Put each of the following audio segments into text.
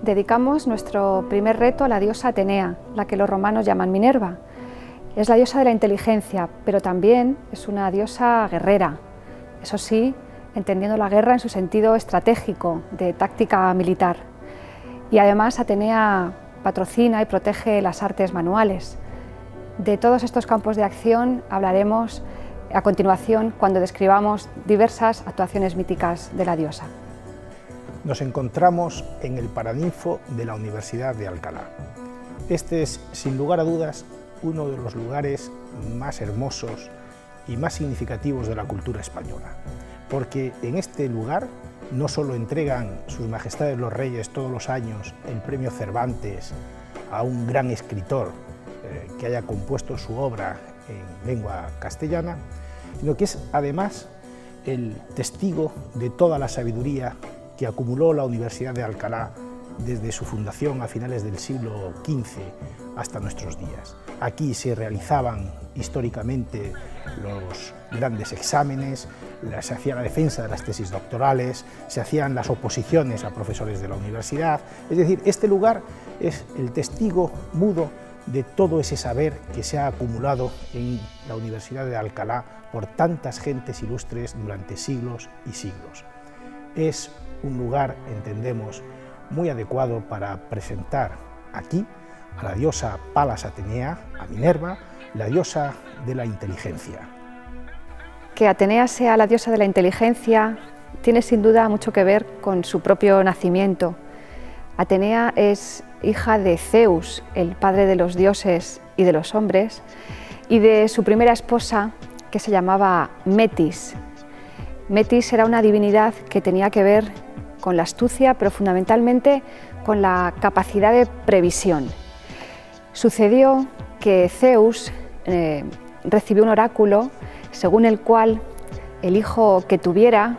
dedicamos nuestro primer reto a la diosa Atenea, la que los romanos llaman Minerva. Es la diosa de la inteligencia, pero también es una diosa guerrera. Eso sí, entendiendo la guerra en su sentido estratégico, de táctica militar. Y además Atenea patrocina y protege las artes manuales. De todos estos campos de acción hablaremos a continuación cuando describamos diversas actuaciones míticas de la diosa. Nos encontramos en el Paraninfo de la Universidad de Alcalá. Este es, sin lugar a dudas, uno de los lugares más hermosos y más significativos de la cultura española, porque en este lugar no solo entregan sus majestades los reyes todos los años el premio Cervantes a un gran escritor que haya compuesto su obra en lengua castellana, sino que es además el testigo de toda la sabiduría que acumuló la Universidad de Alcalá desde su fundación a finales del siglo XV hasta nuestros días. Aquí se realizaban históricamente los grandes exámenes, se hacía la defensa de las tesis doctorales, se hacían las oposiciones a profesores de la universidad. Es decir, este lugar es el testigo mudo de todo ese saber que se ha acumulado en la Universidad de Alcalá por tantas gentes ilustres durante siglos y siglos. Es un lugar, entendemos, muy adecuado para presentar aquí a la diosa Palas Atenea, a Minerva, la diosa de la inteligencia. Que Atenea sea la diosa de la inteligencia tiene sin duda mucho que ver con su propio nacimiento. Atenea es hija de Zeus, el padre de los dioses y de los hombres, y de su primera esposa, que se llamaba Metis. Metis era una divinidad que tenía que ver con la astucia, pero fundamentalmente con la capacidad de previsión. Sucedió que Zeus recibió un oráculo según el cual el hijo que tuviera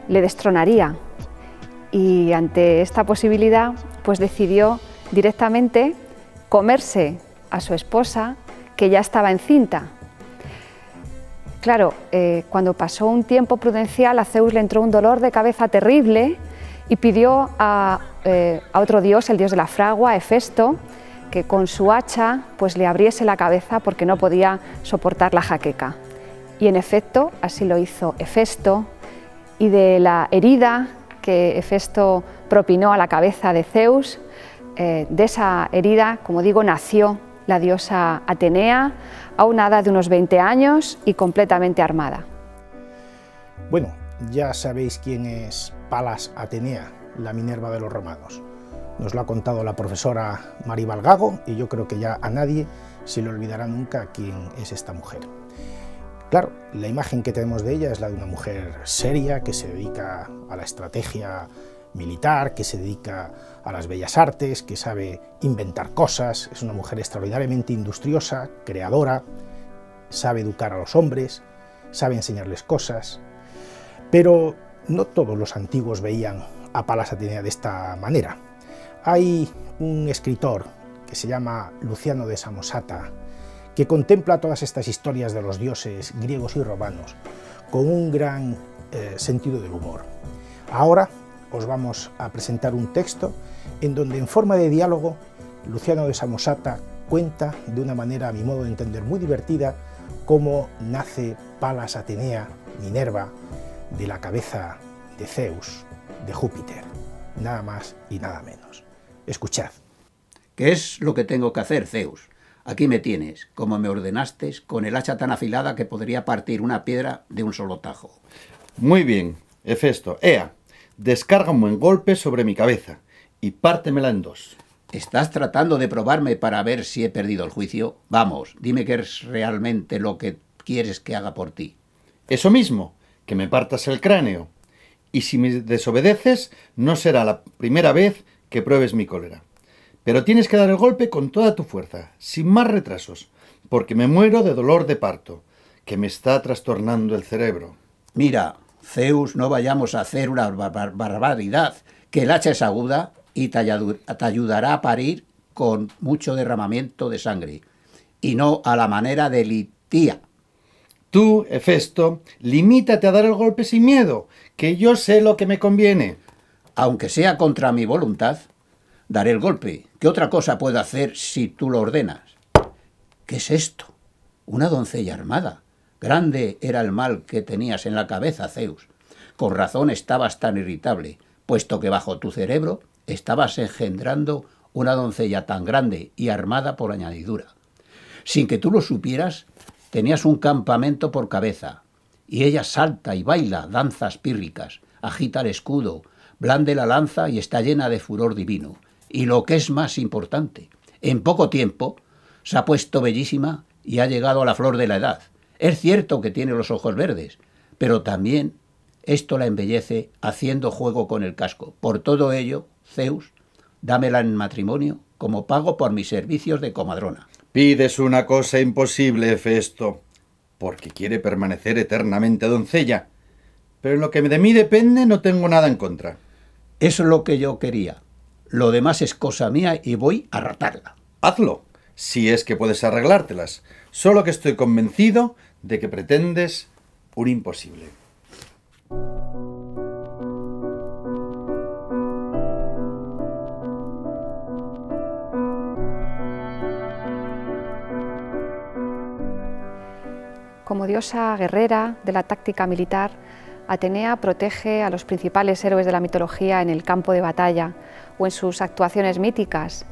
le destronaría, y ante esta posibilidad pues decidió directamente comerse a su esposa, que ya estaba encinta. Claro, cuando pasó un tiempo prudencial, a Zeus le entró un dolor de cabeza terrible y pidió a otro dios, el dios de la fragua, Hefesto, que con su hacha pues le abriese la cabeza porque no podía soportar la jaqueca. Y en efecto, así lo hizo Hefesto, y de la herida que Hefesto propinó a la cabeza de Zeus, de esa herida, como digo, nació la diosa Atenea, a una edad de unos 20 años y completamente armada. Bueno, ya sabéis quién es Palas Atenea, la Minerva de los romanos. Nos lo ha contado la profesora Maribal Gago y yo creo que ya a nadie se le olvidará nunca quién es esta mujer. Claro, la imagen que tenemos de ella es la de una mujer seria que se dedica a la estrategia militar, que se dedica a las bellas artes, que sabe inventar cosas, es una mujer extraordinariamente industriosa, creadora, sabe educar a los hombres, sabe enseñarles cosas, pero no todos los antiguos veían a Palas Atenea de esta manera. Hay un escritor que se llama Luciano de Samosata, que contempla todas estas historias de los dioses griegos y romanos con un gran sentido del humor. Ahora os vamos a presentar un texto en donde, en forma de diálogo, Luciano de Samosata cuenta de una manera, a mi modo de entender, muy divertida, cómo nace Palas Atenea, Minerva, de la cabeza de Zeus, de Júpiter, nada más y nada menos. Escuchad. ¿Qué es lo que tengo que hacer, Zeus? Aquí me tienes, como me ordenaste, con el hacha tan afilada que podría partir una piedra de un solo tajo. Muy bien, Hefesto. Ea, descarga un buen golpe sobre mi cabeza y pártemela en dos. ¿Estás tratando de probarme para ver si he perdido el juicio? Vamos, dime qué es realmente lo que quieres que haga por ti. Eso mismo, que me partas el cráneo. Y si me desobedeces, no será la primera vez que pruebes mi cólera. Pero tienes que dar el golpe con toda tu fuerza, sin más retrasos, porque me muero de dolor de parto, que me está trastornando el cerebro. Mira, Zeus, no vayamos a hacer una barbaridad, que el hacha es aguda y te ayudará a parir con mucho derramamiento de sangre, y no a la manera de Litía. Tú, Hefesto, limítate a dar el golpe sin miedo, que yo sé lo que me conviene. Aunque sea contra mi voluntad, daré el golpe. ¿Qué otra cosa puedo hacer si tú lo ordenas? ¿Qué es esto? Una doncella armada. Grande era el mal que tenías en la cabeza, Zeus. Con razón estabas tan irritable, puesto que bajo tu cerebro estabas engendrando una doncella tan grande y armada por añadidura. Sin que tú lo supieras, tenías un campamento por cabeza, y ella salta y baila danzas pírricas, agita el escudo, blande la lanza y está llena de furor divino. Y lo que es más importante, en poco tiempo se ha puesto bellísima y ha llegado a la flor de la edad. Es cierto que tiene los ojos verdes, pero también esto la embellece haciendo juego con el casco. Por todo ello, Zeus, dámela en matrimonio como pago por mis servicios de comadrona. Pides una cosa imposible, Hefesto, porque quiere permanecer eternamente doncella. Pero en lo que de mí depende no tengo nada en contra. Eso es lo que yo quería. Lo demás es cosa mía y voy a ratarla. Hazlo, si es que puedes arreglártelas. Solo que estoy convencido de que pretendes un imposible. Como diosa guerrera de la táctica militar, Atenea protege a los principales héroes de la mitología en el campo de batalla o en sus actuaciones míticas: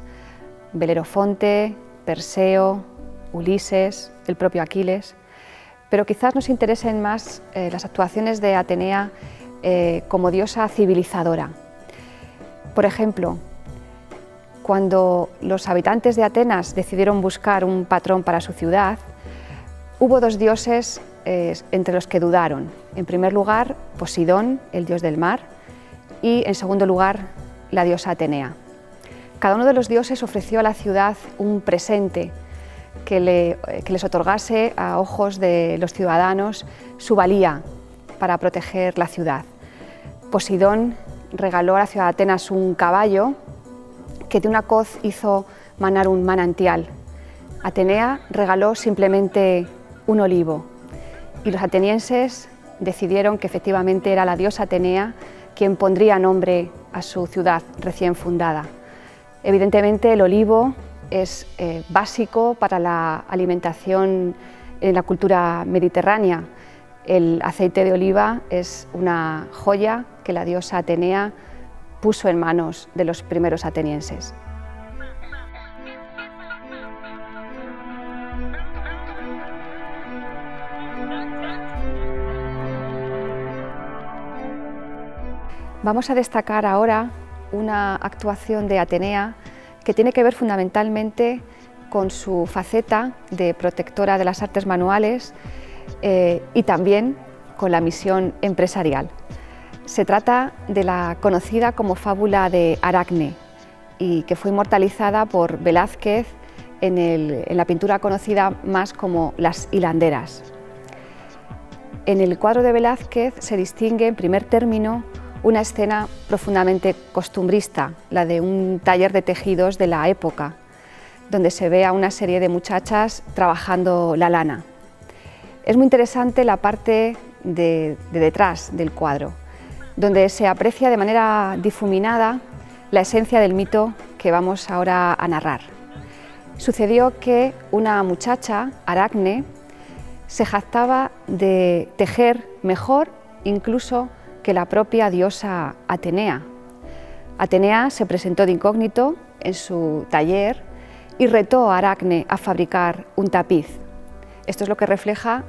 Belerofonte, Perseo, Ulises, el propio Aquiles. Pero quizás nos interesen más las actuaciones de Atenea como diosa civilizadora. Por ejemplo, cuando los habitantes de Atenas decidieron buscar un patrón para su ciudad, hubo dos dioses entre los que dudaron. En primer lugar, Poseidón, el dios del mar, y en segundo lugar, la diosa Atenea. Cada uno de los dioses ofreció a la ciudad un presente que les otorgase a ojos de los ciudadanos su valía para proteger la ciudad. Poseidón regaló a la ciudad de Atenas un caballo que de una coz hizo manar un manantial. Atenea regaló simplemente un olivo, y los atenienses decidieron que efectivamente era la diosa Atenea quien pondría nombre a su ciudad recién fundada. Evidentemente el olivo es básico para la alimentación en la cultura mediterránea. El aceite de oliva es una joya que la diosa Atenea puso en manos de los primeros atenienses. Vamos a destacar ahora una actuación de Atenea que tiene que ver fundamentalmente con su faceta de protectora de las artes manuales y también con la misión empresarial. Se trata de la conocida como fábula de Aracne y que fue inmortalizada por Velázquez en la pintura conocida más como Las hilanderas. En el cuadro de Velázquez se distingue en primer término una escena profundamente costumbrista, la de un taller de tejidos de la época, donde se ve a una serie de muchachas trabajando la lana. Es muy interesante la parte de detrás del cuadro, donde se aprecia de manera difuminada la esencia del mito que vamos ahora a narrar. Sucedió que una muchacha, Aracne, se jactaba de tejer mejor incluso que la propia diosa Atenea. Atenea se presentó de incógnito en su taller y retó a Aracne a fabricar un tapiz. Esto es lo que refleja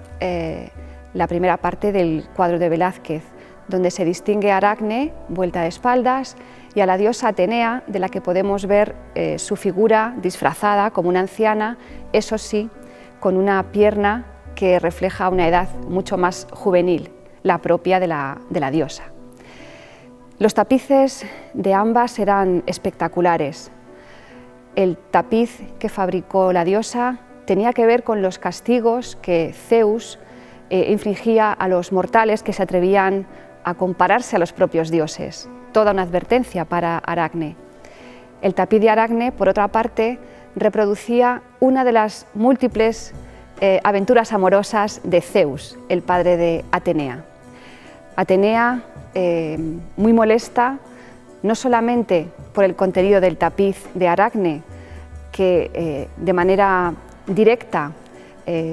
la primera parte del cuadro de Velázquez, donde se distingue a Aracne vuelta de espaldas y a la diosa Atenea, de la que podemos ver su figura disfrazada como una anciana, eso sí, con una pierna que refleja una edad mucho más juvenil, la propia de la diosa. Los tapices de ambas eran espectaculares. El tapiz que fabricó la diosa tenía que ver con los castigos que Zeus infligía a los mortales que se atrevían a compararse a los propios dioses. Toda una advertencia para Aracne. El tapiz de Aracne, por otra parte, reproducía una de las múltiples aventuras amorosas de Zeus, el padre de Atenea. Atenea, muy molesta, no solamente por el contenido del tapiz de Aracne, que de manera directa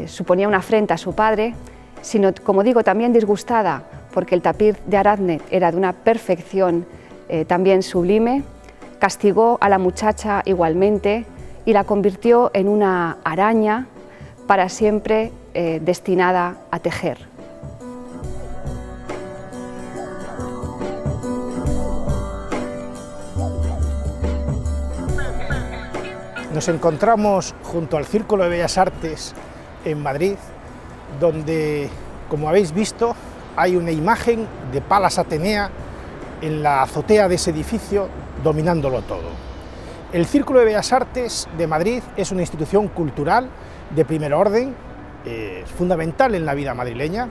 suponía una afrenta a su padre, sino, como digo, también disgustada porque el tapiz de Aracne era de una perfección también sublime, castigó a la muchacha igualmente y la convirtió en una araña para siempre destinada a tejer. Nos encontramos junto al Círculo de Bellas Artes en Madrid, donde, como habéis visto, hay una imagen de Palas Atenea en la azotea de ese edificio, dominándolo todo. El Círculo de Bellas Artes de Madrid es una institución cultural de primer orden, fundamental en la vida madrileña,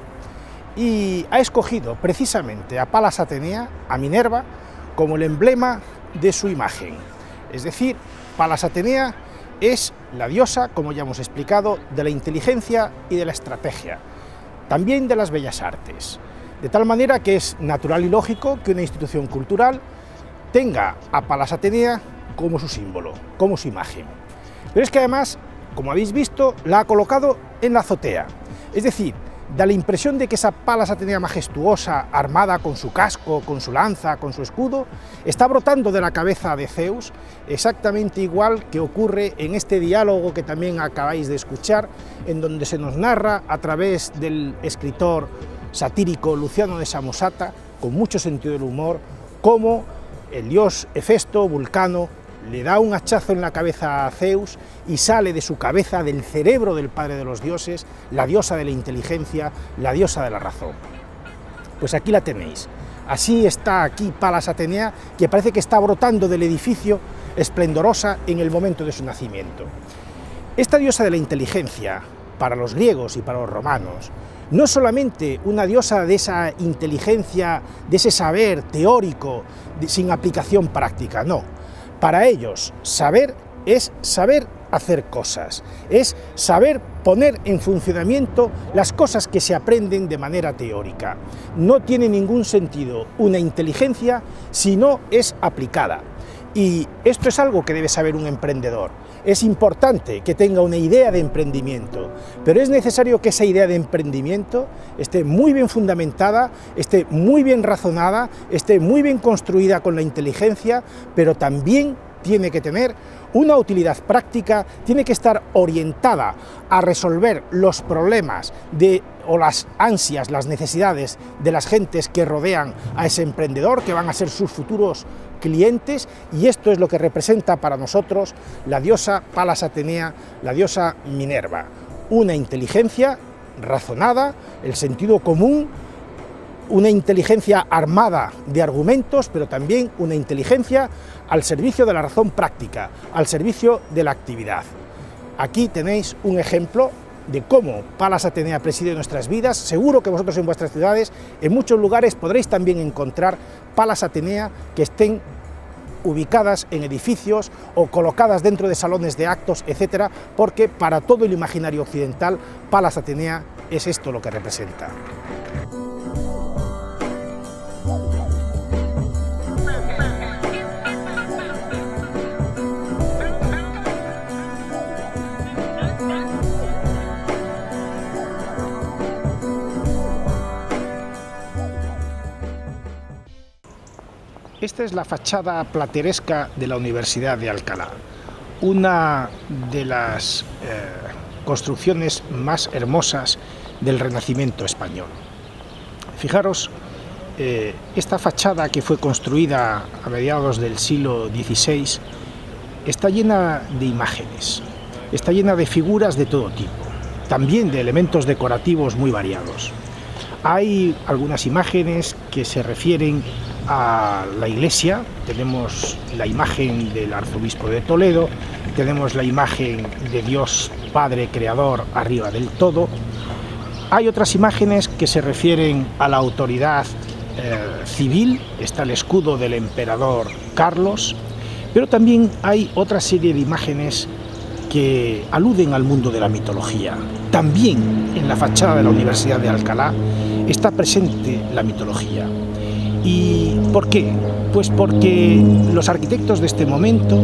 y ha escogido precisamente a Palas Atenea, a Minerva, como el emblema de su imagen. Es decir, Palas Atenea es la diosa, como ya hemos explicado, de la inteligencia y de la estrategia, también de las bellas artes, de tal manera que es natural y lógico que una institución cultural tenga a Palas Atenea como su símbolo, como su imagen. Pero es que además, como habéis visto, la ha colocado en la azotea, es decir, da la impresión de que esa Palas Atenea majestuosa, armada con su casco, con su lanza, con su escudo, está brotando de la cabeza de Zeus, exactamente igual que ocurre en este diálogo que también acabáis de escuchar, en donde se nos narra a través del escritor satírico Luciano de Samosata, con mucho sentido del humor, cómo el dios Hefesto, Vulcano, le da un hachazo en la cabeza a Zeus y sale de su cabeza, del cerebro del padre de los dioses, la diosa de la inteligencia, la diosa de la razón. Pues aquí la tenéis. Así está aquí Palas Atenea, que parece que está brotando del edificio esplendorosa en el momento de su nacimiento. Esta diosa de la inteligencia, para los griegos y para los romanos, no es solamente una diosa de esa inteligencia, de ese saber teórico, sin aplicación práctica, no. Para ellos, saber es saber hacer cosas, es saber poner en funcionamiento las cosas que se aprenden de manera teórica. No tiene ningún sentido una inteligencia si no es aplicada. Y esto es algo que debe saber un emprendedor. Es importante que tenga una idea de emprendimiento, pero es necesario que esa idea de emprendimiento esté muy bien fundamentada, esté muy bien razonada, esté muy bien construida con la inteligencia, pero también tiene que tener una utilidad práctica, tiene que estar orientada a resolver los problemas o las ansias, las necesidades de las gentes que rodean a ese emprendedor, que van a ser sus futuros clientes, y esto es lo que representa para nosotros la diosa Palas Atenea, la diosa Minerva. Una inteligencia razonada, el sentido común, una inteligencia armada de argumentos, pero también una inteligencia al servicio de la razón práctica, al servicio de la actividad. Aquí tenéis un ejemplo de cómo Palas Atenea preside nuestras vidas. Seguro que vosotros en vuestras ciudades, en muchos lugares, podréis también encontrar Palas Atenea que estén ubicadas en edificios o colocadas dentro de salones de actos, etcétera, porque para todo el imaginario occidental, Palas Atenea es esto lo que representa. Esta es la fachada plateresca de la Universidad de Alcalá, una de las construcciones más hermosas del Renacimiento español. Fijaros, esta fachada, que fue construida a mediados del siglo XVI, está llena de imágenes, está llena de figuras de todo tipo, también de elementos decorativos muy variados. Hay algunas imágenes que se refieren a la iglesia. Tenemos la imagen del arzobispo de Toledo, tenemos la imagen de Dios Padre Creador arriba del todo. Hay otras imágenes que se refieren a la autoridad civil, está el escudo del emperador Carlos, pero también hay otra serie de imágenes que aluden al mundo de la mitología. También en la fachada de la Universidad de Alcalá está presente la mitología. ¿Y por qué? Pues porque los arquitectos de este momento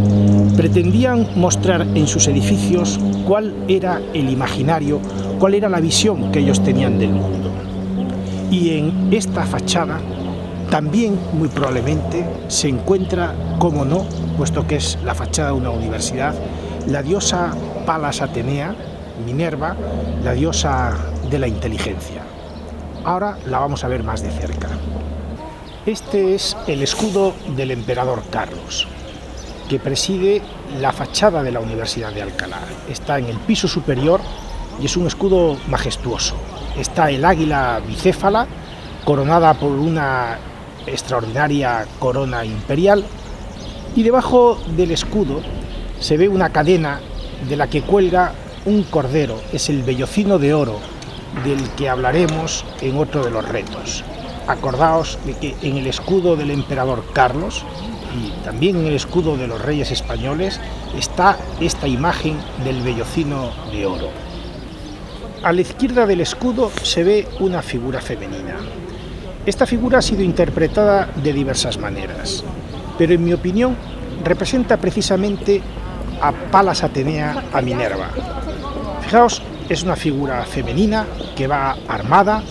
pretendían mostrar en sus edificios cuál era el imaginario, cuál era la visión que ellos tenían del mundo. Y en esta fachada también muy probablemente se encuentra, como no, puesto que es la fachada de una universidad, la diosa Palas Atenea, Minerva, la diosa de la inteligencia. Ahora la vamos a ver más de cerca. Este es el escudo del emperador Carlos, que preside la fachada de la Universidad de Alcalá. Está en el piso superior y es un escudo majestuoso. Está el águila bicéfala, coronada por una extraordinaria corona imperial, y debajo del escudo se ve una cadena de la que cuelga un cordero. Es el vellocino de oro, del que hablaremos en otro de los retos. Acordaos de que en el escudo del emperador Carlos y también en el escudo de los reyes españoles está esta imagen del vellocino de oro. A la izquierda del escudo se ve una figura femenina. Esta figura ha sido interpretada de diversas maneras, pero en mi opinión representa precisamente a Palas Atenea, a Minerva. Fijaos, es una figura femenina que va armada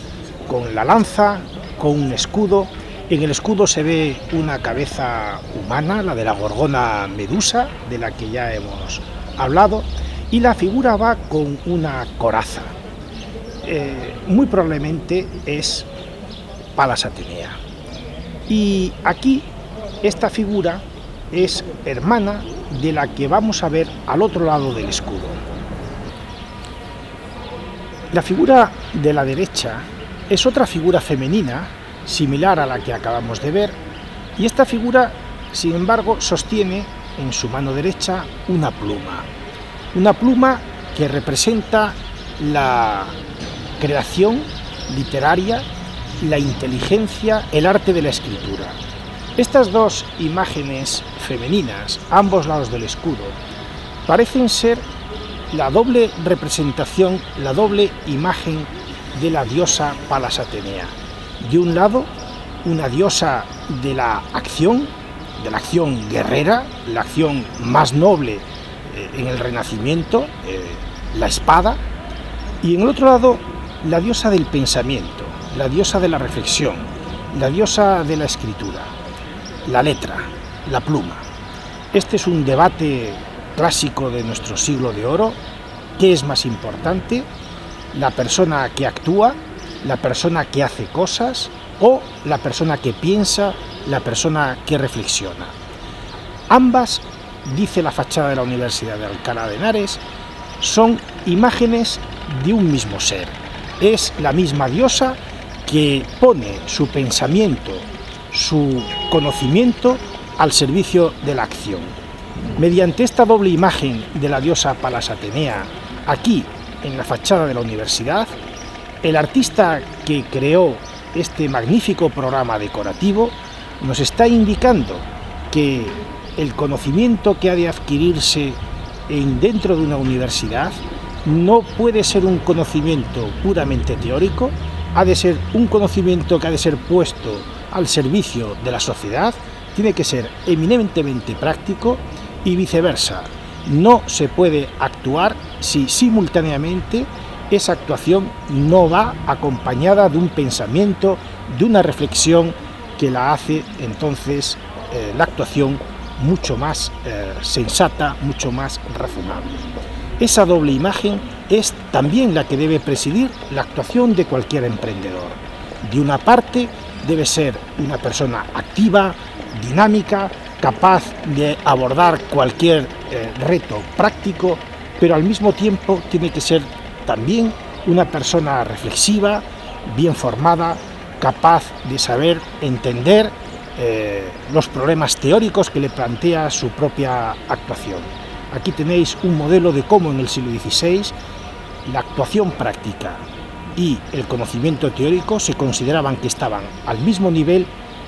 con la lanza, con un escudo. En el escudo se ve una cabeza humana, la de la gorgona Medusa, de la que ya hemos hablado, y la figura va con una coraza. Muy probablemente es Palas Atenea. Y aquí esta figura es hermana de la que vamos a ver al otro lado del escudo. La figura de la derecha es otra figura femenina, similar a la que acabamos de ver, y esta figura, sin embargo, sostiene en su mano derecha una pluma que representa la creación literaria, la inteligencia, el arte de la escritura. Estas dos imágenes femeninas, a ambos lados del escudo, parecen ser la doble representación, la doble imagen de la diosa Palas Atenea. De un lado, una diosa de la acción guerrera, la acción más noble en el Renacimiento, la espada, y en el otro lado, la diosa del pensamiento, la diosa de la reflexión, la diosa de la escritura, la letra, la pluma. Este es un debate clásico de nuestro siglo de oro. ¿Qué es más importante? ¿La persona que actúa, la persona que hace cosas o la persona que piensa, la persona que reflexiona? Ambas, dice la fachada de la Universidad de Alcalá de Henares, son imágenes de un mismo ser. Es la misma diosa que pone su pensamiento, su conocimiento al servicio de la acción. Mediante esta doble imagen de la diosa Palas Atenea, aquí en la fachada de la universidad, el artista que creó este magnífico programa decorativo nos está indicando que el conocimiento que ha de adquirirse dentro de una universidad no puede ser un conocimiento puramente teórico, ha de ser un conocimiento que ha de ser puesto al servicio de la sociedad, tiene que ser eminentemente práctico y viceversa. No se puede actuar si simultáneamente esa actuación no va acompañada de un pensamiento, de una reflexión que la hace entonces la actuación mucho más sensata, mucho más razonable. Esa doble imagen es también la que debe presidir la actuación de cualquier emprendedor. De una parte debe ser una persona activa, dinámica, capaz de abordar cualquier reto práctico, pero al mismo tiempo tiene que ser también una persona reflexiva, bien formada, capaz de saber entender los problemas teóricos que le plantea su propia actuación. Aquí tenéis un modelo de cómo en el siglo XVI la actuación práctica y el conocimiento teórico se consideraban que estaban al mismo nivel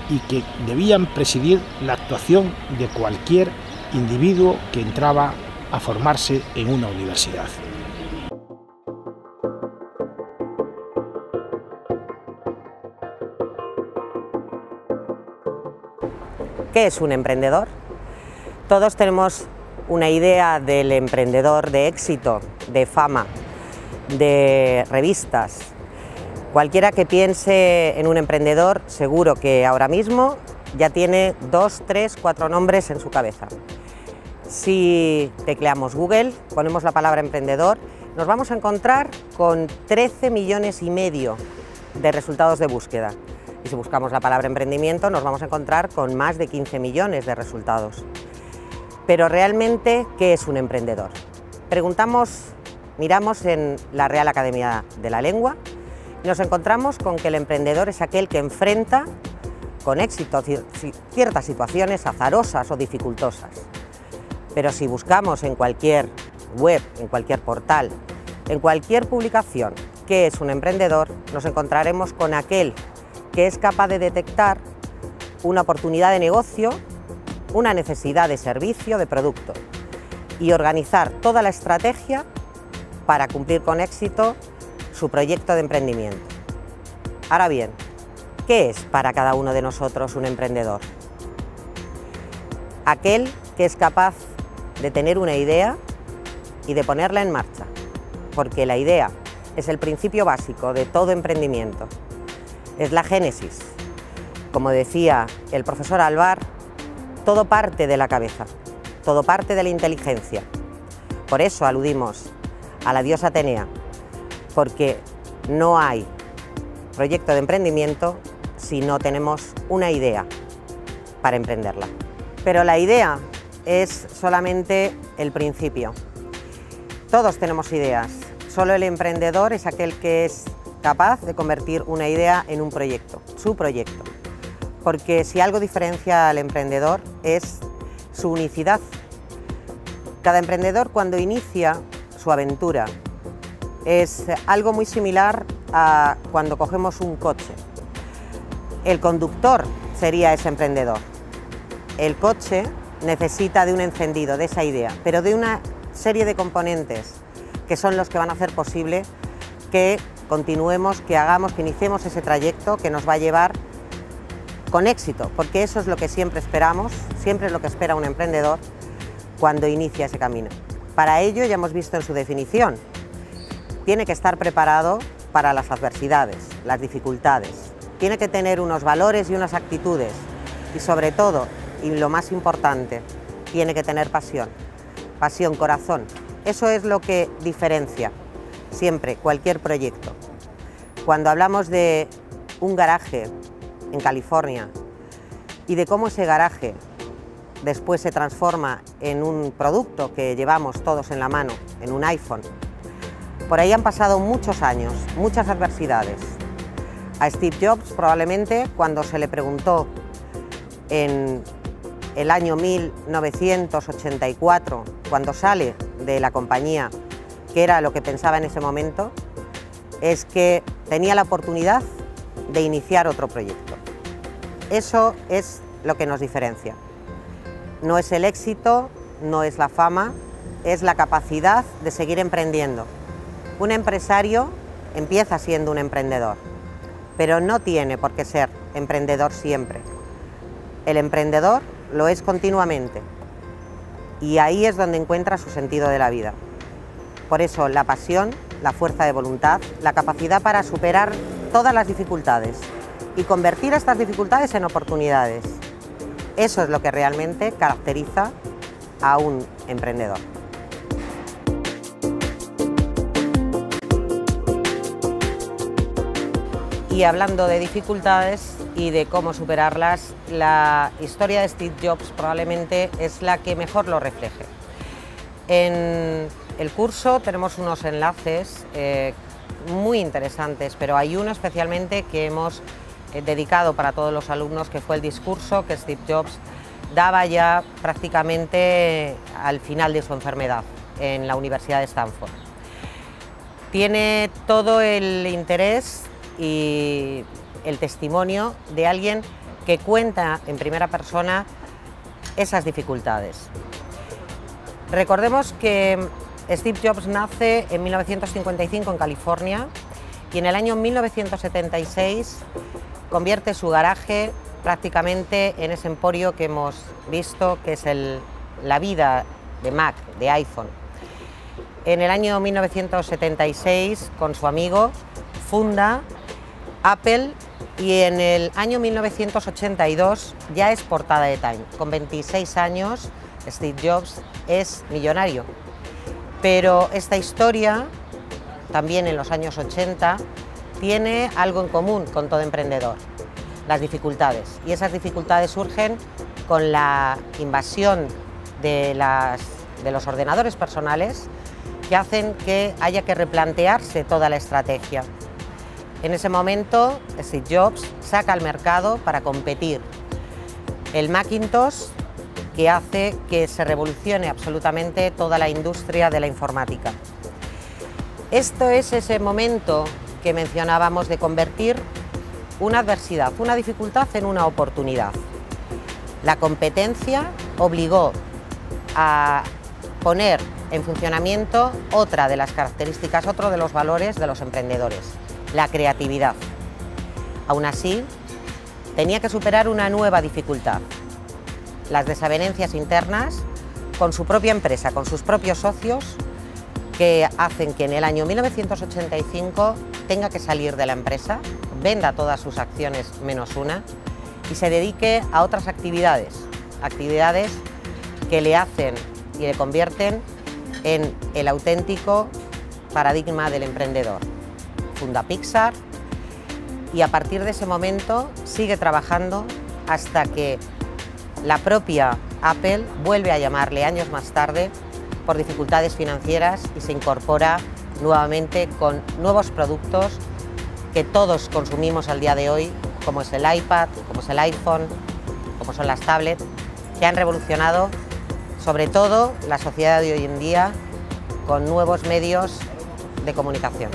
y que debían presidir la actuación de cualquier individuo que entraba a formarse en una universidad. ¿Qué es un emprendedor? Todos tenemos una idea del emprendedor de éxito, de fama, de revistas. Cualquiera que piense en un emprendedor, seguro que ahora mismo ya tiene 2, 3, 4 nombres en su cabeza. Si tecleamos Google, ponemos la palabra emprendedor, nos vamos a encontrar con 13,5 millones de resultados de búsqueda. Y si buscamos la palabra emprendimiento, nos vamos a encontrar con más de 15 millones de resultados. Pero realmente, ¿qué es un emprendedor? Miramos en la Real Academia de la Lengua y nos encontramos con que el emprendedor es aquel que enfrenta con éxito ciertas situaciones azarosas o dificultosas. Pero si buscamos en cualquier web, en cualquier portal, en cualquier publicación, ¿qué es un emprendedor?, nos encontraremos con aquel que es capaz de detectar una oportunidad de negocio, una necesidad de servicio, de producto, y organizar toda la estrategia para cumplir con éxito su proyecto de emprendimiento. Ahora bien, ¿qué es para cada uno de nosotros un emprendedor? Aquel que es capaz de tener una idea y de ponerla en marcha, porque la idea es el principio básico de todo emprendimiento, es la génesis. Como decía el profesor Alvar, todo parte de la cabeza, todo parte de la inteligencia. Por eso aludimos a la diosa Atenea, porque no hay proyecto de emprendimiento si no tenemos una idea para emprenderla. Pero la idea es solamente el principio. Todos tenemos ideas, solo el emprendedor es aquel que es capaz de convertir una idea en un proyecto, su proyecto. Porque si algo diferencia al emprendedor es su unicidad. Cada emprendedor, cuando inicia su aventura, es algo muy similar a cuando cogemos un coche. El conductor sería ese emprendedor. El coche necesita de un encendido, de esa idea, pero de una serie de componentes que son los que van a hacer posible que continuemos, que hagamos, que iniciemos ese trayecto que nos va a llevar con éxito, porque eso es lo que siempre esperamos, siempre es lo que espera un emprendedor cuando inicia ese camino. Para ello, ya hemos visto en su definición, tiene que estar preparado para las adversidades, las dificultades, tiene que tener unos valores y unas actitudes y sobre todo, y lo más importante, tiene que tener pasión, corazón. Eso es lo que diferencia siempre cualquier proyecto. Cuando hablamos de un garaje en California y de cómo ese garaje después se transforma en un producto que llevamos todos en la mano, en un iPhone, por ahí han pasado muchos años, muchas adversidades. A Steve Jobs probablemente cuando se le preguntó en el año 1984, cuando sale de la compañía, qué era lo que pensaba en ese momento, es que tenía la oportunidad de iniciar otro proyecto. Eso es lo que nos diferencia. No es el éxito, no es la fama, es la capacidad de seguir emprendiendo. Un empresario empieza siendo un emprendedor, pero no tiene por qué ser emprendedor siempre. El emprendedor lo es continuamente y ahí es donde encuentra su sentido de la vida. Por eso la pasión, la fuerza de voluntad, la capacidad para superar todas las dificultades y convertir estas dificultades en oportunidades. Eso es lo que realmente caracteriza a un emprendedor. Y hablando de dificultades y de cómo superarlas, la historia de Steve Jobs probablemente es la que mejor lo refleje. En el curso tenemos unos enlaces muy interesantes, pero hay uno especialmente que hemos dedicado para todos los alumnos, que fue el discurso que Steve Jobs daba ya prácticamente al final de su enfermedad en la Universidad de Stanford. Tiene todo el interés y el testimonio de alguien que cuenta en primera persona esas dificultades. Recordemos que Steve Jobs nace en 1955 en California y en el año 1976 convierte su garaje prácticamente en ese emporio que hemos visto, que es la vida de Mac, de iPhone. En el año 1976, con su amigo, funda Apple y en el año 1982 ya es portada de Time. Con 26 años, Steve Jobs es millonario. Pero esta historia, también en los años 80, tiene algo en común con todo emprendedor: las dificultades. Y esas dificultades surgen con la invasión de los ordenadores personales, que hacen que haya que replantearse toda la estrategia. En ese momento, Steve Jobs saca al mercado para competir el Macintosh, que hace que se revolucione absolutamente toda la industria de la informática. Esto es ese momento que mencionábamos de convertir una adversidad, una dificultad en una oportunidad. La competencia obligó a poner en funcionamiento otra de las características, otro de los valores de los emprendedores: la creatividad. Aún así, tenía que superar una nueva dificultad: las desavenencias internas con su propia empresa, con sus propios socios, que hacen que en el año 1985 tenga que salir de la empresa, venda todas sus acciones menos una y se dedique a otras actividades que le hacen y le convierten en el auténtico paradigma del emprendedor. Funda Pixar y a partir de ese momento sigue trabajando hasta que la propia Apple vuelve a llamarle años más tarde por dificultades financieras y se incorpora nuevamente con nuevos productos que todos consumimos al día de hoy, como es el iPad, como es el iPhone, como son las tablets, que han revolucionado sobre todo la sociedad de hoy en día con nuevos medios de comunicación.